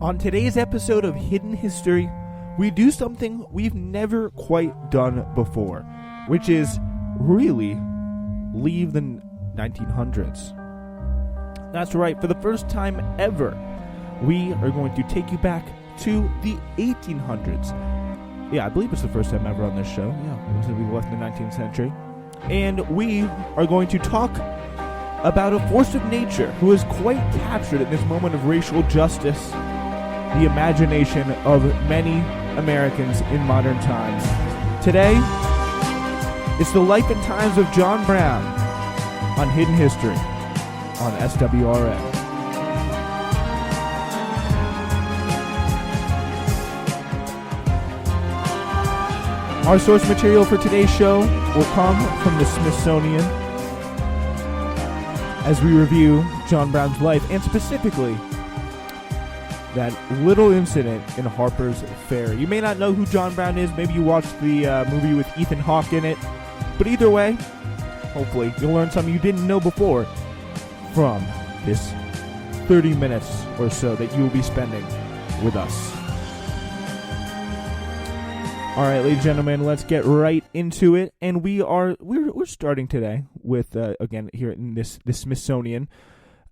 On today's episode of Hidden History, we do something we've never quite done before, which is really leave the 1900s. That's right, for the first time ever, we are going to take you back to the 1800s. Yeah, I believe it's the first time ever on this show. Yeah, since we left the 19th century. And we are going to talk about a force of nature who is quite captured in this moment of racial justice, the imagination of many Americans in modern times. Today, it's the life and times of John Brown on Hidden History on SWRN. Our source material for today's show will come from the Smithsonian as we review John Brown's life, and specifically that little incident in Harpers Ferry. You may not know who John Brown is. Maybe you watched the movie with Ethan Hawke in it. But either way, hopefully you'll learn something you didn't know before from this 30 minutes or so that you will be spending with us. All right, ladies and gentlemen, let's get right into it. And we're starting today with again here in this Smithsonian.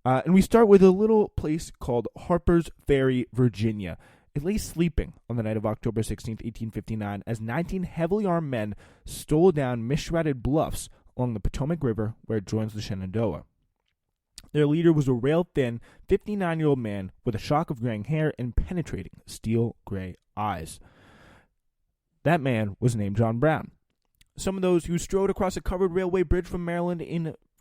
And we start with a little place called Harpers Ferry, Virginia. It lay sleeping on the night of October 16th, 1859, as 19 heavily armed men stole down mishratted bluffs along the Potomac River where it joins the Shenandoah. Their leader was a rail-thin, 59-year-old man with a shock of graying hair and penetrating steel-gray eyes. That man was named John Brown. Some of those who strode across a covered railway bridge from Maryland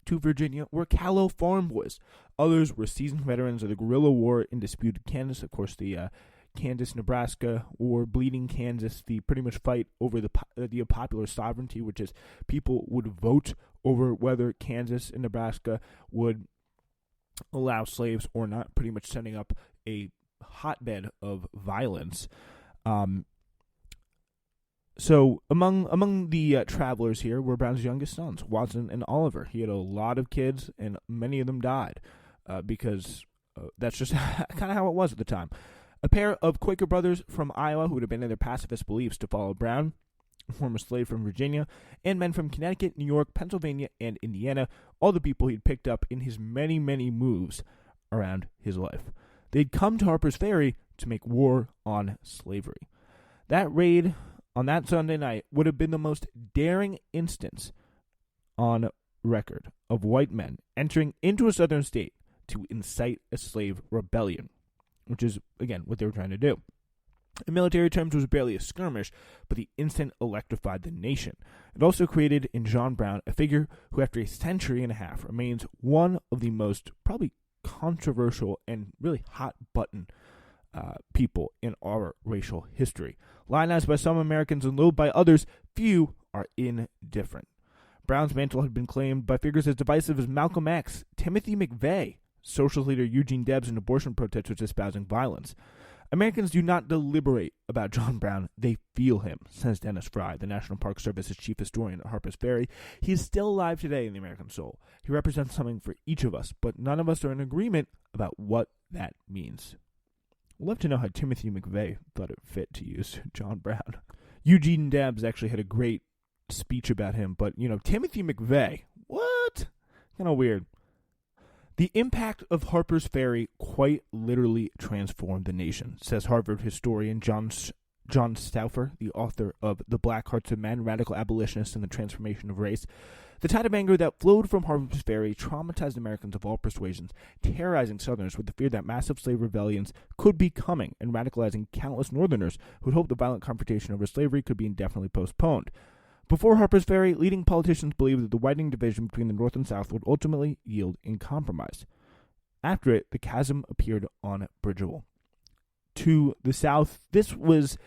to Virginia were callow farm boys. Others were seasoned veterans of the guerrilla war in disputed Kansas. Of course, the Kansas-Nebraska or Bleeding Kansas, the pretty much fight over the popular sovereignty, which is people would vote over whether Kansas and Nebraska would allow slaves or not, pretty much setting up a hotbed of violence. So among the travelers here were Brown's youngest sons, Watson and Oliver. He had a lot of kids, and many of them died because that's just kind of how it was at the time. A pair of Quaker brothers from Iowa who had abandoned their pacifist beliefs to follow Brown, a former slave from Virginia, and men from Connecticut, New York, Pennsylvania, and Indiana, all the people he'd picked up in his many, many moves around his life. They'd come to Harper's Ferry to make war on slavery. That raid on that Sunday night would have been the most daring instance on record of white men entering into a southern state to incite a slave rebellion, which is, again, what they were trying to do. In military terms, it was barely a skirmish, but the incident electrified the nation. It also created in John Brown a figure who, after a century and a half, remains one of the most probably controversial and really hot-button people in our racial history. Lionized by some Americans and loathed by others, few are indifferent. Brown's mantle had been claimed by figures as divisive as Malcolm X, Timothy McVeigh, socialist leader Eugene Debs, and abortion protesters espousing violence. Americans do not deliberate about John Brown, they feel him, says Dennis Fry, the National Park Service's chief historian at Harpers Ferry. He is still alive today in the American soul. He represents something for each of us, but none of us are in agreement about what that means. We'd love to know how Timothy McVeigh thought it fit to use John Brown. Eugene Debs actually had a great speech about him, but, Timothy McVeigh, what? Kind of weird. The impact of Harper's Ferry quite literally transformed the nation, says Harvard historian John Stauffer, the author of The Black Hearts of Men, Radical Abolitionists and the Transformation of Race. The tide of anger that flowed from Harper's Ferry traumatized Americans of all persuasions, terrorizing Southerners with the fear that massive slave rebellions could be coming and radicalizing countless Northerners who hoped the violent confrontation over slavery could be indefinitely postponed. Before Harper's Ferry, leading politicians believed that the widening division between the North and South would ultimately yield in compromise. After it, the chasm appeared unbridgeable. To the South, this was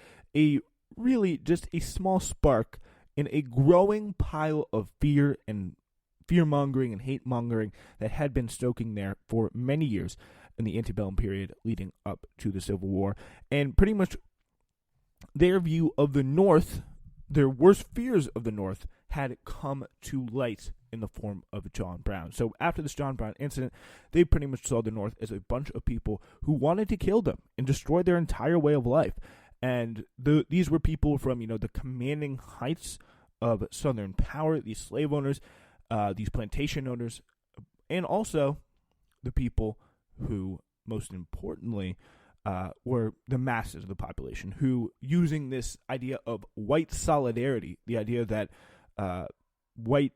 really just a small spark in a growing pile of fear and fear-mongering and hate-mongering that had been stoking there for many years in the antebellum period leading up to the Civil War. And pretty much their view of the North, their worst fears of the North, had come to light in the form of John Brown. So after this John Brown incident, they pretty much saw the North as a bunch of people who wanted to kill them and destroy their entire way of life. And these were people from, the commanding heights of Southern power, these slave owners, these plantation owners, and also the people who, most importantly, were the masses of the population, who, using this idea of white solidarity, the idea that white,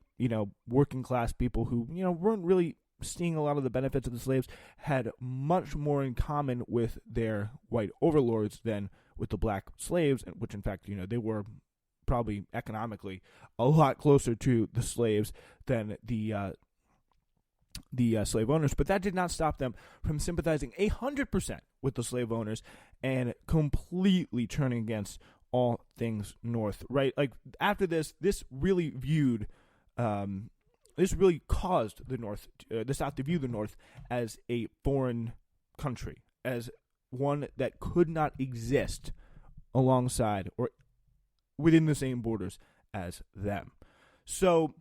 working class people who, weren't really seeing a lot of the benefits of the slaves, had much more in common with their white overlords than with the black slaves, which in fact, they were probably economically a lot closer to the slaves than the slave owners. But that did not stop them from sympathizing 100% with the slave owners and completely turning against all things North, right? Like, after this really caused the South to view the North as a foreign country, as one that could not exist alongside or within the same borders as them. So,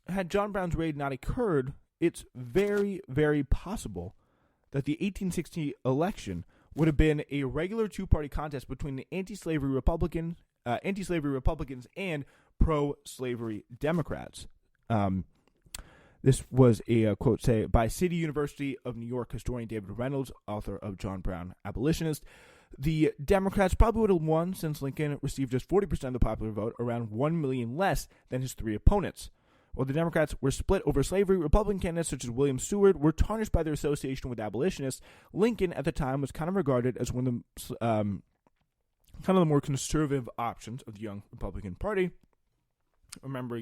had John Brown's raid not occurred, it's very, very possible that the 1860 election would have been a regular two-party contest between the anti-slavery Republicans and pro-slavery Democrats. This was a quote, say, by City University of New York historian David Reynolds, author of John Brown, Abolitionist. The Democrats probably would have won since Lincoln received just 40% of the popular vote, around 1 million less than his three opponents. While the Democrats were split over slavery, Republican candidates such as William Seward were tarnished by their association with abolitionists. Lincoln, at the time, was kind of regarded as one of the kind of the more conservative options of the young Republican Party. Remember,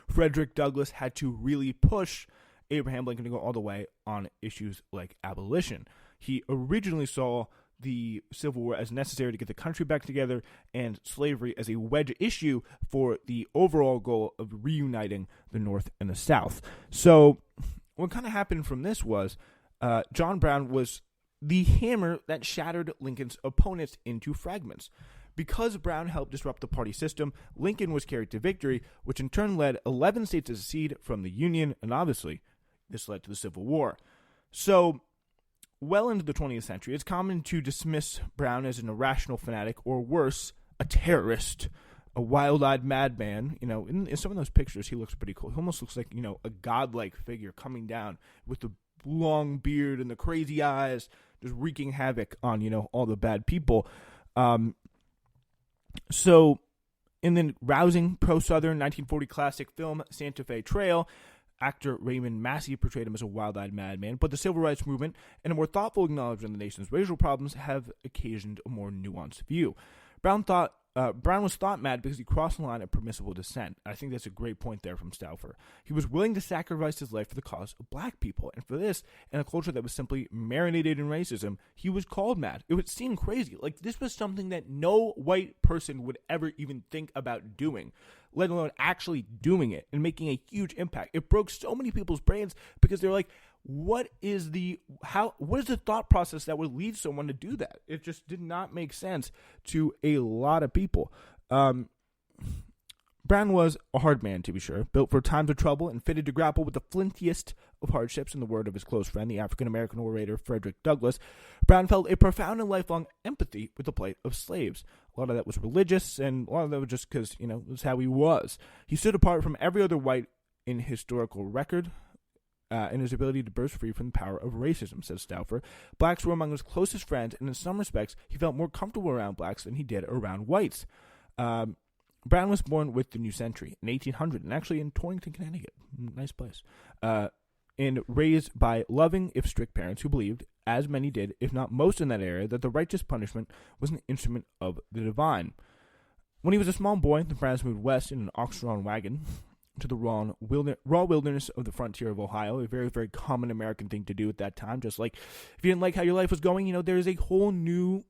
Frederick Douglass had to really push Abraham Lincoln to go all the way on issues like abolition. He originally saw the Civil War as necessary to get the country back together, and slavery as a wedge issue for the overall goal of reuniting the North and the South. So what kind of happened from this was John Brown was the hammer that shattered Lincoln's opponents into fragments. Because Brown helped disrupt the party system, Lincoln was carried to victory, which in turn led 11 states to secede from the Union, and obviously this led to the Civil War. So, well into the 20th century, it's common to dismiss Brown as an irrational fanatic, or worse, a terrorist, a wild-eyed madman. In some of those pictures, he looks pretty cool. He almost looks like, a godlike figure coming down with the long beard and the crazy eyes, just wreaking havoc on, all the bad people. So, in the rousing pro-Southern 1940 classic film Santa Fe Trail, actor Raymond Massey portrayed him as a wild-eyed madman, but the civil rights movement and a more thoughtful acknowledgement of the nation's racial problems have occasioned a more nuanced view. Brown was thought mad because he crossed the line of permissible dissent. I think that's a great point there from Stauffer. He was willing to sacrifice his life for the cause of black people, and for this, in a culture that was simply marinated in racism, he was called mad. It would seem crazy. Like, this was something that no white person would ever even think about doing, let alone actually doing it and making a huge impact. It broke so many people's brains because they're like, what is the thought process that would lead someone to do that? It just did not make sense to a lot of people. Brown was a hard man, to be sure, built for times of trouble and fitted to grapple with the flintiest of hardships, in the word of his close friend, the African-American orator Frederick Douglass. Brown felt a profound and lifelong empathy with the plight of slaves. A lot of that was religious, and a lot of that was just because, it was how he was. He stood apart from every other white in historical record, in his ability to burst free from the power of racism, says Stauffer. Blacks were among his closest friends, and in some respects, he felt more comfortable around blacks than he did around whites. Brown was born with the new century in 1800, and actually in Torrington, Connecticut. Nice place. And raised by loving, if strict parents who believed, as many did, if not most in that area, that the righteous punishment was an instrument of the divine. When he was a small boy, the Browns moved west in an ox-drawn wagon to the raw wilderness of the frontier of Ohio, a very, very common American thing to do at that time. Just like, if you didn't like how your life was going, there's a whole new,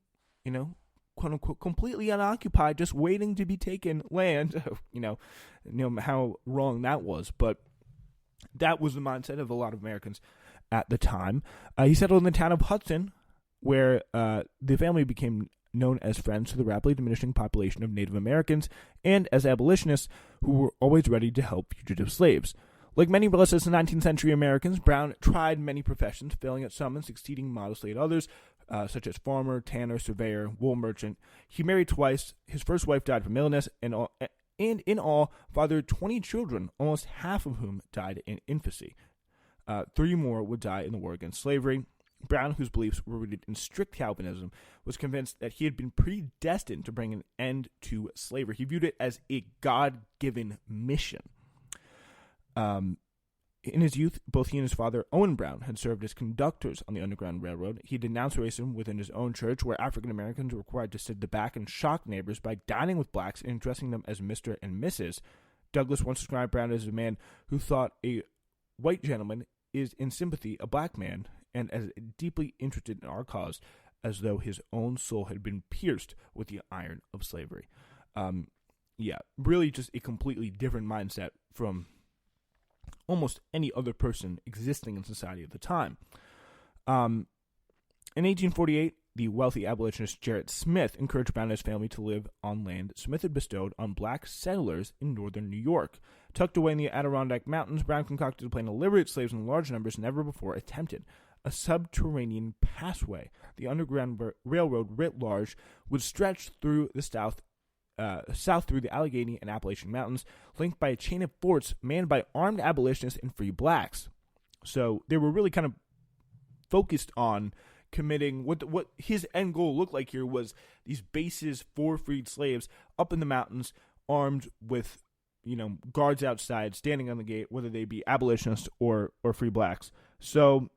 quote-unquote, completely unoccupied, just waiting to be taken land, how wrong that was. But that was the mindset of a lot of Americans at the time. He settled in the town of Hudson, where the family became known as friends to the rapidly diminishing population of Native Americans and as abolitionists who were always ready to help fugitive slaves. Like many restless 19th century Americans, Brown tried many professions, failing at some and succeeding modestly at others, such as farmer, tanner, surveyor, wool merchant. He married twice. His first wife died from illness, and in all fathered 20 children, almost half of whom died in infancy. 3 more would die in the war against slavery. Brown, whose beliefs were rooted in strict Calvinism, was convinced that he had been predestined to bring an end to slavery. He viewed it as a God-given mission. In his youth, both he and his father, Owen Brown, had served as conductors on the Underground Railroad. He denounced racism within his own church, where African Americans were required to sit at the back and shock neighbors by dining with blacks and addressing them as Mr. and Mrs. Douglas once described Brown as a man who thought a white gentleman is in sympathy a black man and as deeply interested in our cause as though his own soul had been pierced with the iron of slavery. Really just a completely different mindset from almost any other person existing in society at the time. In 1848, the wealthy abolitionist Gerrit Smith encouraged Brown and his family to live on land Smith had bestowed on black settlers in northern New York. Tucked away in the Adirondack Mountains, Brown concocted a plan to liberate slaves in large numbers never before attempted. A subterranean passway, the Underground Railroad writ large, would stretch through the south through the Allegheny and Appalachian Mountains, linked by a chain of forts manned by armed abolitionists and free blacks. So they were really kind of focused on committing what his end goal looked like here was these bases for freed slaves up in the mountains, armed with guards outside, standing on the gate, whether they be abolitionists or free blacks. So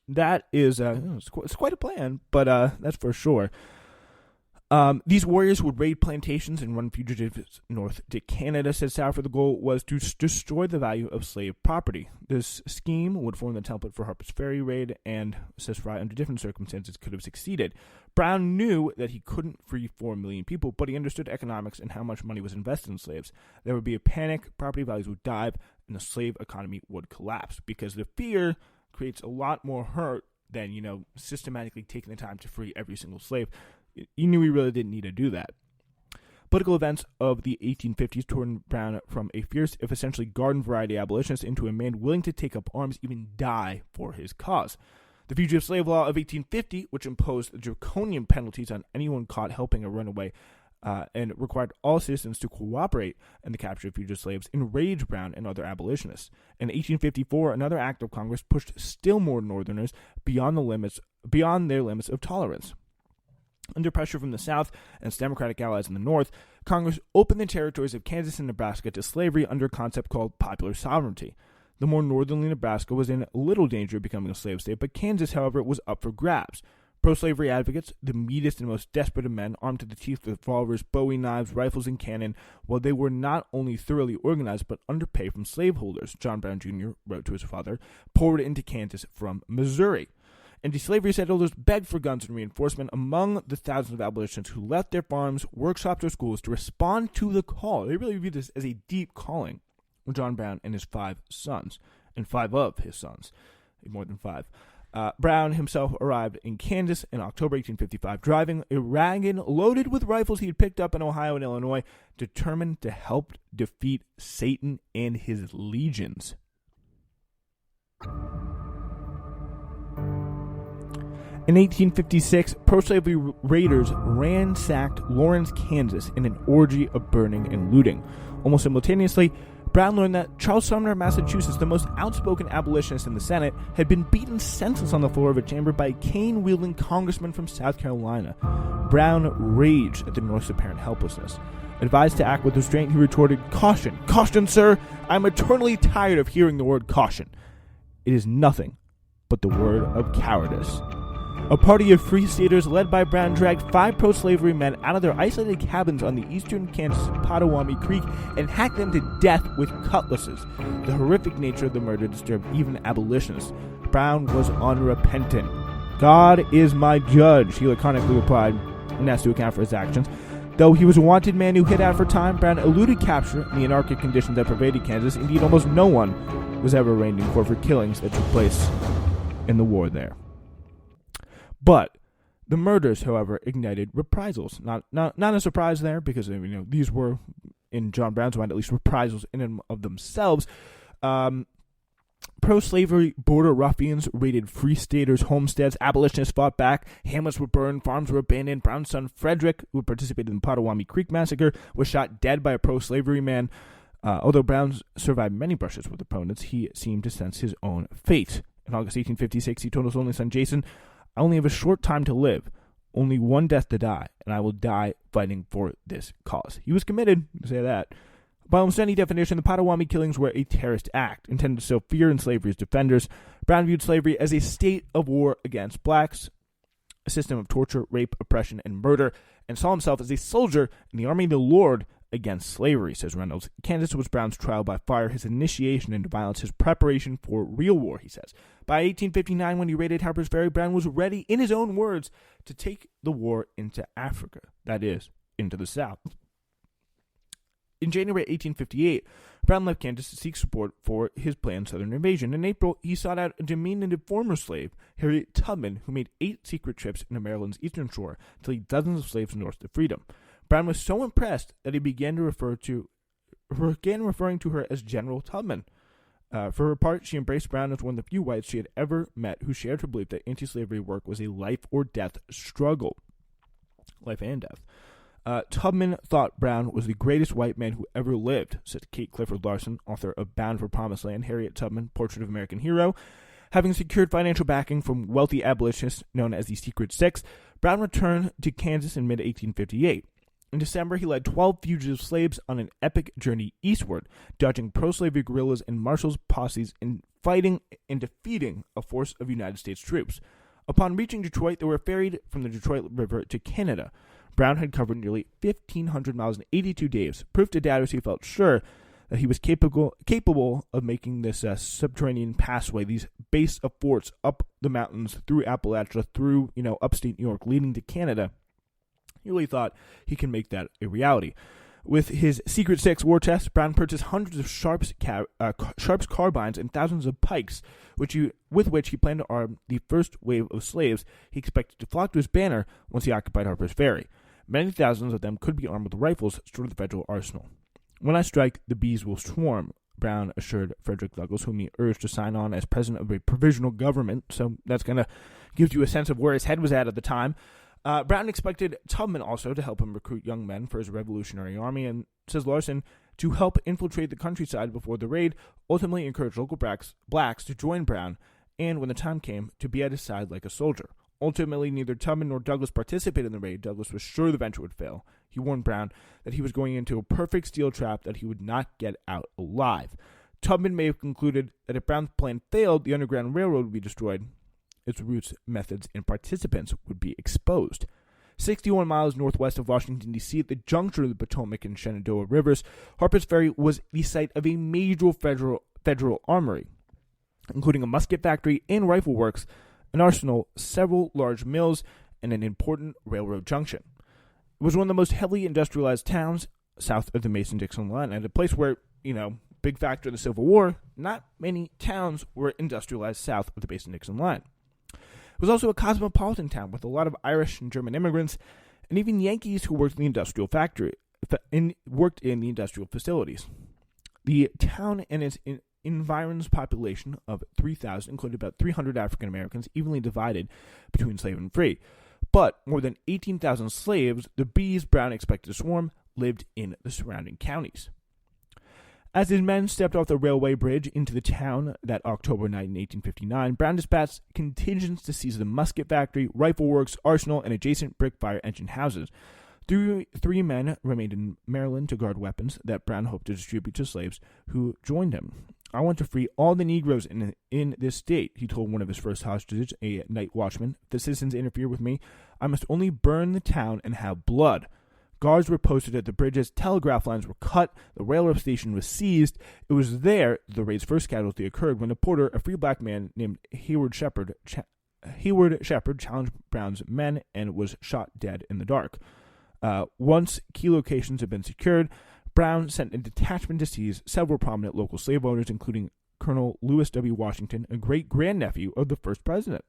that is it's quite a plan, but that's for sure. These warriors would raid plantations and run fugitives north to Canada, said Southard. The goal was to destroy the value of slave property. This scheme would form the template for Harpers Ferry raid, and, says Fry, under different circumstances could have succeeded. Brown knew that he couldn't free 4 million people, but he understood economics and how much money was invested in slaves. There would be a panic, property values would dive, and the slave economy would collapse, because the fear creates a lot more hurt than, systematically taking the time to free every single slave. He knew he really didn't need to do that. Political events of the 1850s turned Brown from a fierce, if essentially garden-variety abolitionist, into a man willing to take up arms, even die for his cause. The Fugitive Slave Law of 1850, which imposed draconian penalties on anyone caught helping a runaway and required all citizens to cooperate in the capture of fugitive slaves, enraged Brown and other abolitionists. In 1854, another act of Congress pushed still more Northerners beyond their limits of tolerance. Under pressure from the South and its Democratic allies in the North, Congress opened the territories of Kansas and Nebraska to slavery under a concept called popular sovereignty. The more northerly Nebraska was in little danger of becoming a slave state, but Kansas, however, was up for grabs. Pro-slavery advocates, the meanest and most desperate of men, armed to the teeth with revolvers, bowie knives, rifles, and cannon, while they were not only thoroughly organized but underpaid from slaveholders, John Brown Jr. wrote to his father, poured into Kansas from Missouri. Anti-slavery settlers begged for guns and reinforcement among the thousands of abolitionists who left their farms, workshops, or schools to respond to the call. They really viewed this as a deep calling. John Brown and his 5 sons, and 5 of his sons, more than 5. Brown himself arrived in Kansas in October 1855, driving a wagon loaded with rifles he had picked up in Ohio and Illinois, determined to help defeat Satan and his legions. In 1856, pro-slavery raiders ransacked Lawrence, Kansas in an orgy of burning and looting. Almost simultaneously, Brown learned that Charles Sumner of Massachusetts, the most outspoken abolitionist in the Senate, had been beaten senseless on the floor of a chamber by a cane-wielding congressman from South Carolina. Brown raged at the North's apparent helplessness. Advised to act with restraint, he retorted, "Caution! Caution, sir! I am eternally tired of hearing the word caution. It is nothing but the word of cowardice." A party of free staters led by Brown dragged 5 pro-slavery men out of their isolated cabins on the eastern Kansas Potawatomi Creek and hacked them to death with cutlasses. The horrific nature of the murder disturbed even abolitionists. Brown was unrepentant. "God is my judge," he laconically replied, and asked to account for his actions. Though he was a wanted man who hid out for time, Brown eluded capture in the anarchic conditions that pervaded Kansas. Indeed, almost no one was ever arraigned in court for killings that took place in the war there. But the murders, however, ignited reprisals. Not a surprise there, because these were, in John Brown's mind, at least reprisals in and of themselves. Pro-slavery border ruffians raided free staters' homesteads. Abolitionists fought back. Hamlets were burned. Farms were abandoned. Brown's son Frederick, who participated in the Potawatomi Creek Massacre, was shot dead by a pro-slavery man. Although Brown survived many brushes with opponents, he seemed to sense his own fate. In August 1856, he told his only son Jason, "I only have a short time to live, only one death to die, and I will die fighting for this cause." He was committed, to say that. By almost any definition, the Potawatomi killings were a terrorist act intended to sow fear in slavery's defenders. Brown viewed slavery as a state of war against blacks, a system of torture, rape, oppression, and murder, and saw himself as a soldier in the army of the Lord against slavery, says Reynolds. Kansas was Brown's trial by fire, his initiation into violence, his preparation for real war, he says. By 1859, when he raided Harpers Ferry, Brown was ready, in his own words, to take the war into Africa, that is, into the South. In January 1858, Brown left Kansas to seek support for his planned southern invasion. In April, he sought out a diminutive former slave, Harriet Tubman, who made 8 secret trips into Maryland's eastern shore to lead dozens of slaves north to freedom. Brown was so impressed that he began referring to her as General Tubman. For her part, she embraced Brown as one of the few whites she had ever met who shared her belief that anti-slavery work was a life or death struggle. Life and death. Tubman thought Brown was the greatest white man who ever lived, said Kate Clifford Larson, author of Bound for Promised Land, Harriet Tubman, Portrait of American Hero. Having secured financial backing from wealthy abolitionists known as the Secret Six, Brown returned to Kansas in mid-1858. In December, he led 12 fugitive slaves on an epic journey eastward, dodging pro-slavery guerrillas and Marshall's posses in fighting and defeating a force of United States troops. Upon reaching Detroit, they were ferried from the Detroit River to Canada. Brown had covered nearly 1,500 miles in 82 days, proof to doubters he felt sure that he was capable of making this subterranean passway, these base of forts up the mountains, through Appalachia, through upstate New York, leading to Canada. He really thought he could make that a reality. With his Secret Six war chest, Brown purchased hundreds of Sharps carbines and thousands of pikes, with which he planned to arm the first wave of slaves he expected to flock to his banner once he occupied Harper's Ferry. Many thousands of them could be armed with rifles stored at the federal arsenal. "When I strike, the bees will swarm," Brown assured Frederick Douglass, whom he urged to sign on as president of a provisional government. So that's kind of gives you a sense of where his head was at the time. Brown expected Tubman also to help him recruit young men for his Revolutionary Army, and, says Larson, to help infiltrate the countryside before the raid, ultimately encouraged local blacks to join Brown, and when the time came, to be at his side like a soldier. Ultimately, neither Tubman nor Douglass participated in the raid. Douglass was sure the venture would fail. He warned Brown that he was going into a perfect steel trap that he would not get out alive. Tubman may have concluded that if Brown's plan failed, the Underground Railroad would be destroyed. Its routes, methods, and participants would be exposed. 61 miles northwest of Washington, D.C., at the junction of the Potomac and Shenandoah rivers, Harpers Ferry was the site of a major federal armory, including a musket factory and rifle works, an arsenal, several large mills, and an important railroad junction. It was one of the most heavily industrialized towns south of the Mason-Dixon line, and a place where, big factor in the Civil War, not many towns were industrialized south of the Mason-Dixon line. It was also a cosmopolitan town with a lot of Irish and German immigrants, and even Yankees who worked in the industrial facilities. The town and its environs population of 3,000 included about 300 African Americans, evenly divided between slave and free. But more than 18,000 slaves, the bees Brown expected to swarm, lived in the surrounding counties. As his men stepped off the railway bridge into the town that October night in 1859, Brown dispatched contingents to seize the musket factory, rifle works, arsenal, and adjacent brick fire engine houses. Three men remained in Maryland to guard weapons that Brown hoped to distribute to slaves who joined him. "I want to free all the Negroes in this state," he told one of his first hostages, a night watchman. "If the citizens interfere with me, I must only burn the town and have blood." Guards were posted at the bridges, telegraph lines were cut, the railroad station was seized. It was there the raid's first casualty occurred when a porter, a free black man named Hayward Shepherd, challenged Brown's men and was shot dead in the dark. Once key locations had been secured, Brown sent a detachment to seize several prominent local slave owners, including Colonel Lewis W. Washington, a great-grandnephew of the first president.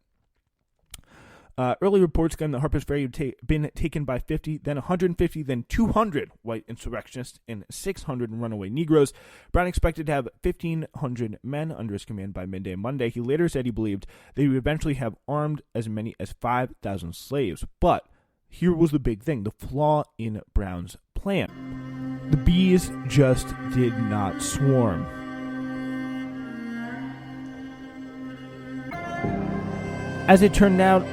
Early reports claim that Harpers Ferry had been taken by 50, then 150, then 200 white insurrectionists and 600 runaway Negroes. Brown expected to have 1,500 men under his command by midday Monday. He later said he believed they would eventually have armed as many as 5,000 slaves. But here was the big thing, the flaw in Brown's plan. The bees just did not swarm. As it turned out,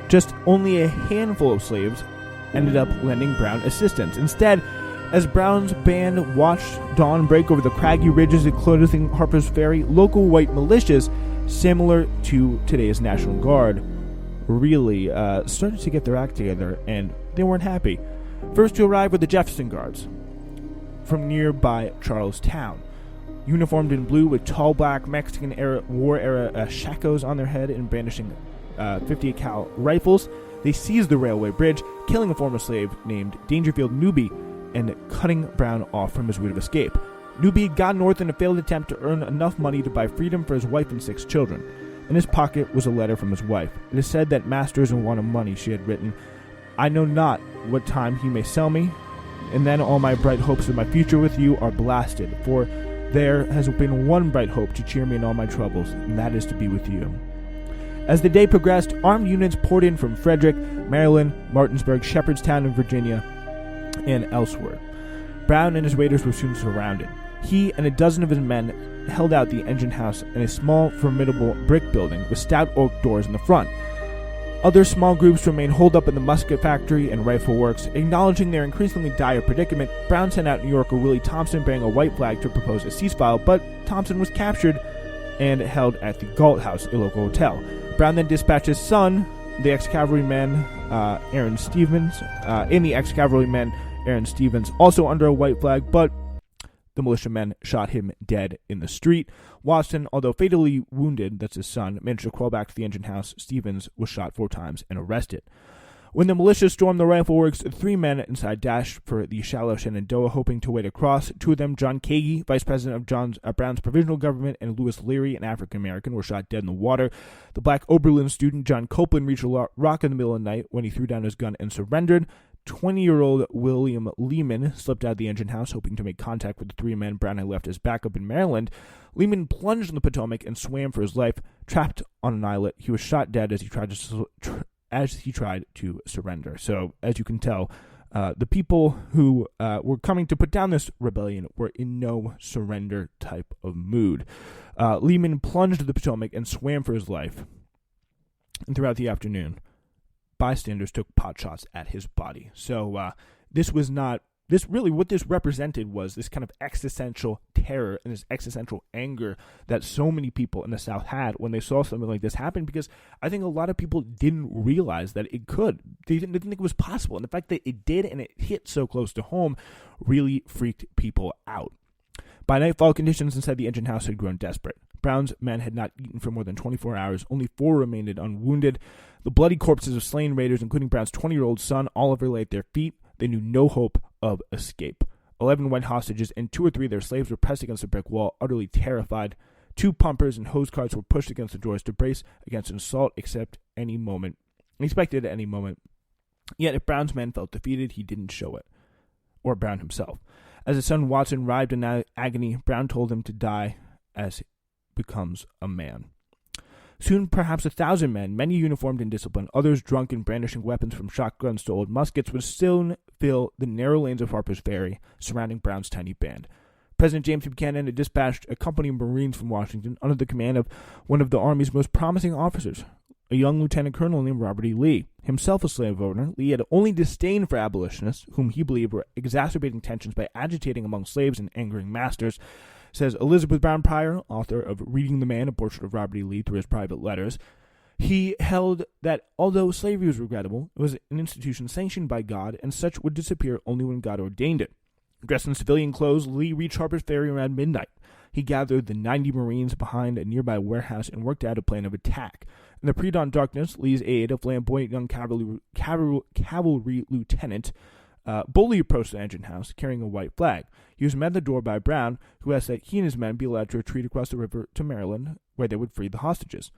just only a handful of slaves ended up lending Brown assistance. Instead, as Brown's band watched dawn break over the craggy ridges enclosing Harpers Ferry, local white militias, similar to today's National Guard, really started to get their act together, and they weren't happy. First to arrive were the Jefferson Guards from nearby Charlestown. Uniformed in blue with tall black Mexican-era war-era shakos on their head and brandishing 58 cal rifles, they seized the railway bridge, killing a former slave named Dangerfield Newby and cutting Brown off from his route of escape. Newby had gone north in a failed attempt to earn enough money to buy freedom for his wife and 6 children. In his pocket was a letter from his wife. It is said that masters in want of money, she had written, "I know not what time he may sell me, and then all my bright hopes of my future with you are blasted, for there has been one bright hope to cheer me in all my troubles, and that is to be with you." As the day progressed, armed units poured in from Frederick, Maryland, Martinsburg, Shepherdstown in Virginia, and elsewhere. Brown and his raiders were soon surrounded. He and a dozen of his men held out the engine house in a small, formidable brick building with stout oak doors in the front. Other small groups remained holed up in the musket factory and rifle works. Acknowledging their increasingly dire predicament, Brown sent out New Yorker Willie Thompson bearing a white flag to propose a ceasefire, but Thompson was captured and held at the Galt House, a local hotel. Brown then dispatched his son, the ex-cavalryman Aaron Stevens, also under a white flag, but the militiamen shot him dead in the street. Watson, although fatally wounded, that's his son, managed to crawl back to the engine house. Stevens was shot 4 times and arrested. When the militia stormed the rifle works, 3 men inside dashed for the shallow Shenandoah, hoping to wade across. 2 of them, John Kagi, vice president of Brown's provisional government, and Louis Leary, an African-American, were shot dead in the water. The black Oberlin student, John Copeland, reached a rock in the middle of the night when he threw down his gun and surrendered. 20-year-old William Lehman slipped out of the engine house, hoping to make contact with the 3 men Brown had left as backup in Maryland. Lehman plunged in the Potomac and swam for his life. Trapped on an islet, he was shot dead as he tried to surrender. So, as you can tell, the people who were coming to put down this rebellion were in no surrender type of mood. Lehman plunged to the Potomac and swam for his life. And throughout the afternoon, bystanders took pot shots at his body. So what this represented was this kind of existential terror and this existential anger that so many people in the South had when they saw something like this happen, because I think a lot of people didn't realize that it could. They didn't think it was possible. And the fact that it did and it hit so close to home really freaked people out. By nightfall, conditions inside the engine house had grown desperate. Brown's men had not eaten for more than 24 hours. Only 4 remained unwounded. The bloody corpses of slain raiders, including Brown's 20-year-old son, Oliver, lay at their feet. They knew no hope of escape. 11 white hostages and 2 or 3 of their slaves were pressed against the brick wall, utterly terrified. 2 pumpers and hose carts were pushed against the doors to brace against an assault expected at any moment. Yet if Brown's men felt defeated, he didn't show it, or Brown himself. As his son Watson writhed in agony, Brown told him to die as becomes a man. Soon perhaps 1,000 men, many uniformed and disciplined, others drunk and brandishing weapons from shotguns to old muskets, would soon fill the narrow lanes of Harpers Ferry, surrounding Brown's tiny band. President James Buchanan had dispatched a company of Marines from Washington under the command of one of the Army's most promising officers, a young lieutenant colonel named Robert E. Lee. Himself a slave owner, Lee had only disdain for abolitionists, whom he believed were exacerbating tensions by agitating among slaves and angering masters. Says Elizabeth Brown Pryor, author of Reading the Man, a portrait of Robert E. Lee through his private letters. He held that although slavery was regrettable, it was an institution sanctioned by God, and such would disappear only when God ordained it. Dressed in civilian clothes, Lee reached Harpers Ferry around midnight. He gathered the 90 Marines behind a nearby warehouse and worked out a plan of attack. In the pre-dawn darkness, Lee's aide, a flamboyant young cavalry lieutenant, boldly approached the engine house, carrying a white flag. He was met at the door by Brown, who asked that he and his men be allowed to retreat across the river to Maryland, where they would free the hostages.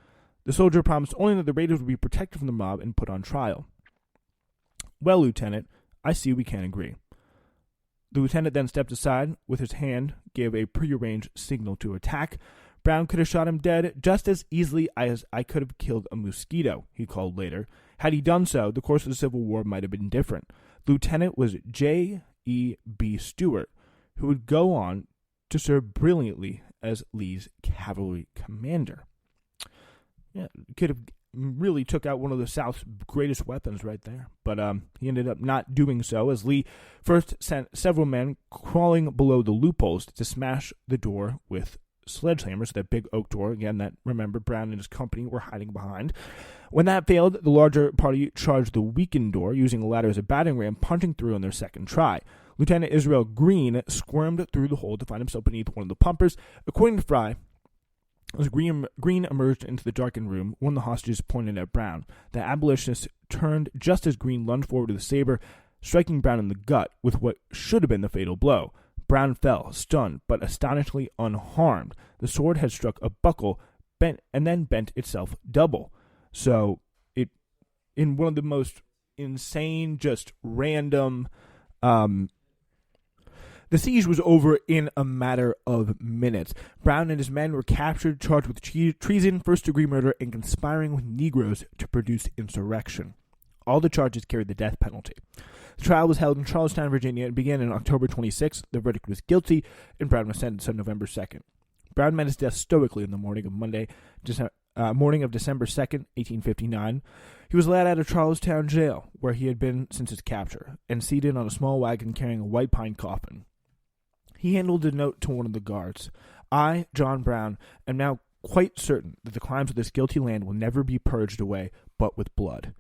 The soldier promised only that the raiders would be protected from the mob and put on trial. "Well, Lieutenant, I see we can't agree." The lieutenant then stepped aside, with his hand, gave a prearranged signal to attack. "Brown could have shot him dead just as easily as I could have killed a mosquito," he called later. Had he done so, the course of the Civil War might have been different. The lieutenant was J.E.B. Stuart, who would go on to serve brilliantly as Lee's cavalry commander. Yeah, could have really took out one of the South's greatest weapons right there. But he ended up not doing so, as Lee first sent several men crawling below the loopholes to smash the door with sledgehammers, that big oak door, again, that, remember, Brown and his company were hiding behind. When that failed, the larger party charged the weakened door, using a ladder as a battering ram, punching through on their second try. Lieutenant Israel Green squirmed through the hole to find himself beneath one of the pumpers. According to Fry, as Green emerged into the darkened room, one of the hostages pointed at Brown. The abolitionist turned just as Green lunged forward with a saber, striking Brown in the gut with what should have been the fatal blow. Brown fell, stunned, but astonishingly unharmed. The sword had struck a buckle, bent itself double. So, in one of the most insane, just random, the siege was over in a matter of minutes. Brown and his men were captured, charged with treason, first-degree murder, and conspiring with Negroes to produce insurrection. All the charges carried the death penalty. The trial was held in Charlestown, Virginia, and began on October 26th. The verdict was guilty, and Brown was sentenced on November 2nd. Brown met his death stoically in the morning of December 2nd, 1859. He was led out of Charlestown jail, where he had been since his capture, and seated on a small wagon carrying a white pine coffin. He handed a note to one of the guards. "I, John Brown, am now quite certain that the crimes of this guilty land will never be purged away but with blood."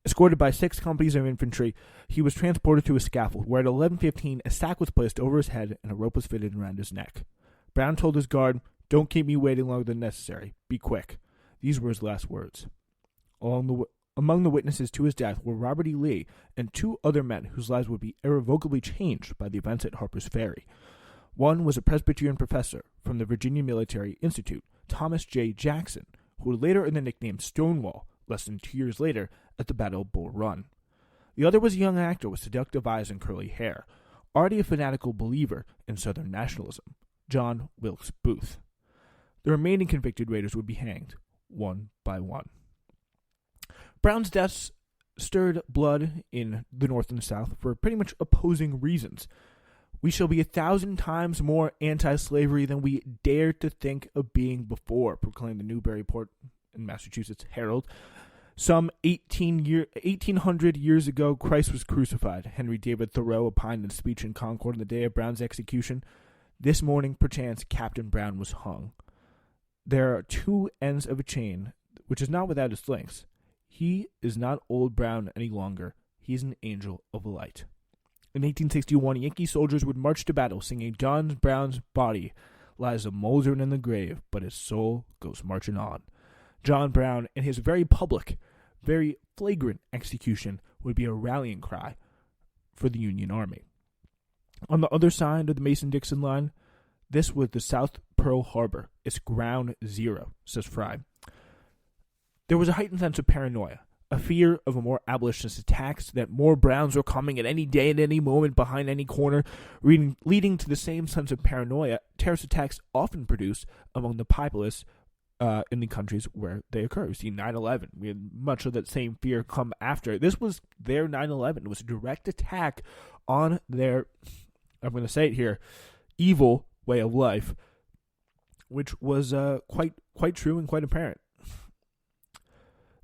Escorted by 6 companies of infantry, he was transported to a scaffold, where at 11:15 a sack was placed over his head and a rope was fitted around his neck. Brown told his guard, "Don't keep me waiting longer than necessary. Be quick." These were his last words. Among the witnesses to his death were Robert E. Lee and 2 other men whose lives would be irrevocably changed by the events at Harpers Ferry. One was a Presbyterian professor from the Virginia Military Institute, Thomas J. Jackson, who would later earn the nickname Stonewall, less than 2 years later at the Battle of Bull Run. The other was a young actor with seductive eyes and curly hair, already a fanatical believer in Southern nationalism, John Wilkes Booth. The remaining convicted raiders would be hanged, one by one. Brown's deaths stirred blood in the North and the South for pretty much opposing reasons. "We shall be 1,000 times more anti-slavery than we dared to think of being before," proclaimed the Newburyport in Massachusetts Herald. "Some 1800 years ago, Christ was crucified," Henry David Thoreau opined in a speech in Concord on the day of Brown's execution. "This morning, perchance, Captain Brown was hung. There are 2 ends of a chain, which is not without its links. He is not old Brown any longer. He is an angel of light." In 1861, Yankee soldiers would march to battle, singing, "John Brown's body lies a mouldering in the grave, but his soul goes marching on." John Brown and his very public, very flagrant execution would be a rallying cry for the Union Army. On the other side of the Mason-Dixon line, this was the South Pearl Harbor, its ground zero, says Fry. There was a heightened sense of paranoia, a fear of a more abolitionist attacks, that more Browns were coming at any day, at any moment, behind any corner, leading to the same sense of paranoia terrorist attacks often produce among the populace in the countries where they occur. We see 9/11. We had much of that same fear come after. This was their 9/11. It was a direct attack on their, I'm going to say it here, evil way of life, which was quite true and quite apparent.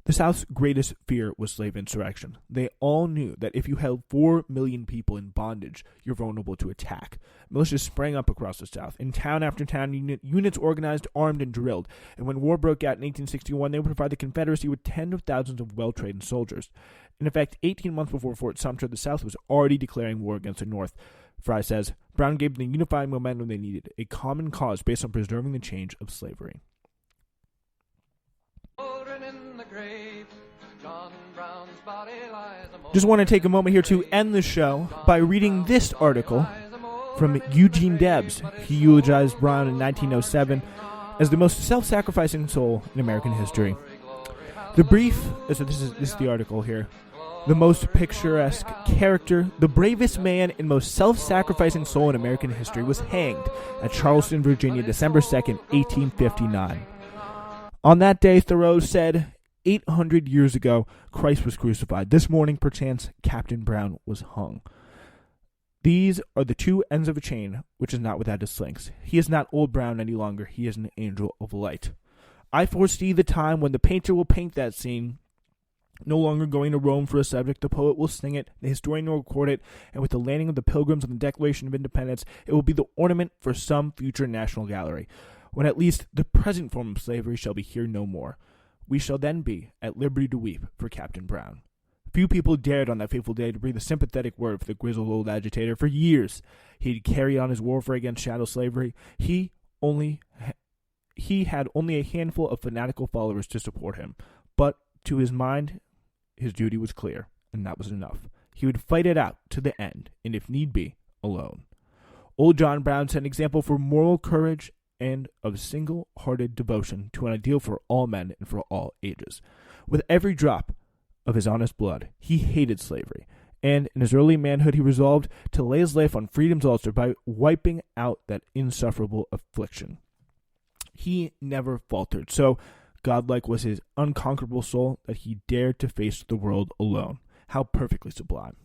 The South's greatest fear was slave insurrection. They all knew that if you held 4 million people in bondage, you're vulnerable to attack. Militias sprang up across the South. In town after town, units organized, armed, and drilled. And when war broke out in 1861, they would provide the Confederacy with tens of thousands of well-trained soldiers. In effect, 18 months before Fort Sumter, the South was already declaring war against the North. Fry says, Brown gave them the unifying momentum they needed, a common cause based on preserving the change of slavery. Just want to take a moment here to end the show by reading this article from Eugene Debs. He eulogized Brown in 1907 as the most self-sacrificing soul in American history. The brief, so this is the article here. The most picturesque character, the bravest man and most self-sacrificing soul in American history was hanged at Charleston, Virginia, December 2nd, 1859. On that day, Thoreau said, 800 years ago, Christ was crucified. This morning, perchance, Captain Brown was hung. These are the two ends of a chain, which is not without its links. He is not Old Brown any longer. He is an angel of light. I foresee the time when the painter will paint that scene, no longer going to Rome for a subject. The poet will sing it, the historian will record it, and with the landing of the Pilgrims and the Declaration of Independence, it will be the ornament for some future national gallery, when at least the present form of slavery shall be here no more. We shall then be at liberty to weep for Captain Brown. Few people dared on that fateful day to breathe a sympathetic word for the grizzled old agitator. For years, he had carried on his warfare against chattel slavery. He had only a handful of fanatical followers to support him, but to his mind, his duty was clear, and that was enough. He would fight it out to the end, and if need be, alone. Old John Brown set an example for moral courage and of single-hearted devotion to an ideal for all men and for all ages. With every drop of his honest blood, he hated slavery, and in his early manhood he resolved to lay his life on freedom's altar by wiping out that insufferable affliction. He never faltered, so godlike was his unconquerable soul that he dared to face the world alone. How perfectly sublime.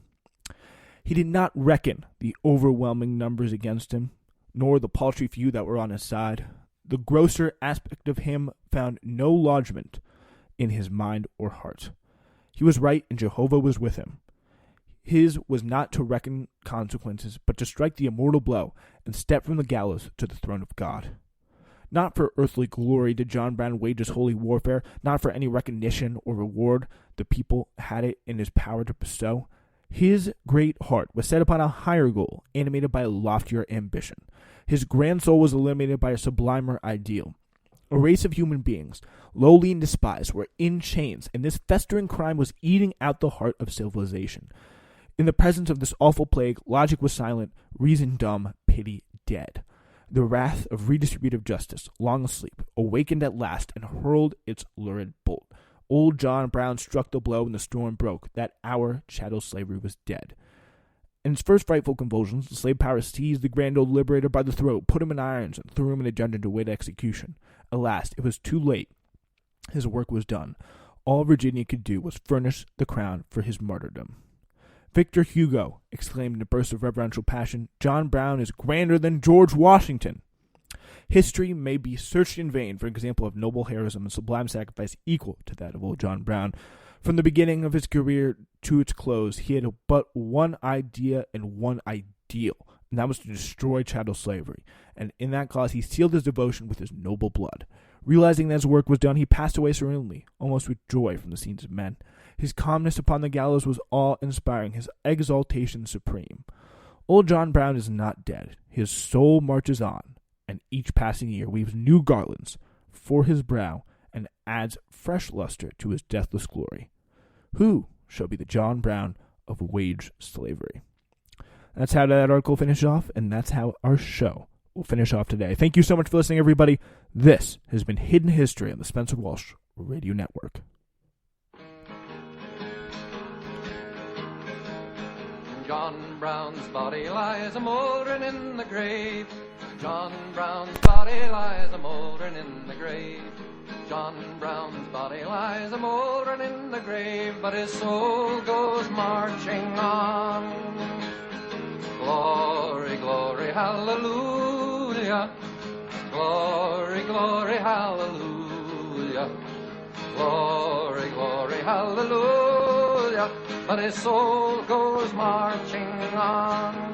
He did not reckon the overwhelming numbers against him, nor the paltry few that were on his side. The grosser aspect of him found no lodgment in his mind or heart. He was right, and Jehovah was with him. His was not to reckon consequences, but to strike the immortal blow and step from the gallows to the throne of God. Not for earthly glory did John Brown wage his holy warfare, not for any recognition or reward the people had it in his power to bestow. His great heart was set upon a higher goal, animated by a loftier ambition. His grand soul was illuminated by a sublimer ideal. A race of human beings, lowly and despised, were in chains, and this festering crime was eating out the heart of civilization. In the presence of this awful plague, logic was silent, reason dumb, pity dead. The wrath of redistributive justice, long asleep, awakened at last and hurled its lurid bolt. Old John Brown struck the blow and the storm broke. That hour, chattel slavery was dead. In its first frightful convulsions, the slave power seized the grand old liberator by the throat, put him in irons, and threw him in a dungeon to await execution. Alas, it was too late. His work was done. All Virginia could do was furnish the crown for his martyrdom. Victor Hugo exclaimed in a burst of reverential passion, "John Brown is grander than George Washington." History may be searched in vain for an example of noble heroism and sublime sacrifice equal to that of old John Brown. From the beginning of his career to its close, he had but one idea and one ideal, and that was to destroy chattel slavery. And in that cause, he sealed his devotion with his noble blood. Realizing that his work was done, he passed away serenely, almost with joy from the scenes of men. His calmness upon the gallows was awe-inspiring, his exaltation supreme. Old John Brown is not dead. His soul marches on, and each passing year weaves new garlands for his brow and adds fresh luster to his deathless glory. Who shall be the John Brown of wage slavery? That's how that article finished off, and that's how our show will finish off today. Thank you so much for listening, everybody. This has been Hidden History on the Spencer Walsh Radio Network. John Brown's body lies a-mouldering in the grave. John Brown's body lies a-mouldering in the grave. John Brown's body lies a-mouldering in the grave, but his soul goes marching on. Glory, glory, hallelujah. Glory, glory, hallelujah. Glory, glory, hallelujah. But his soul goes marching on.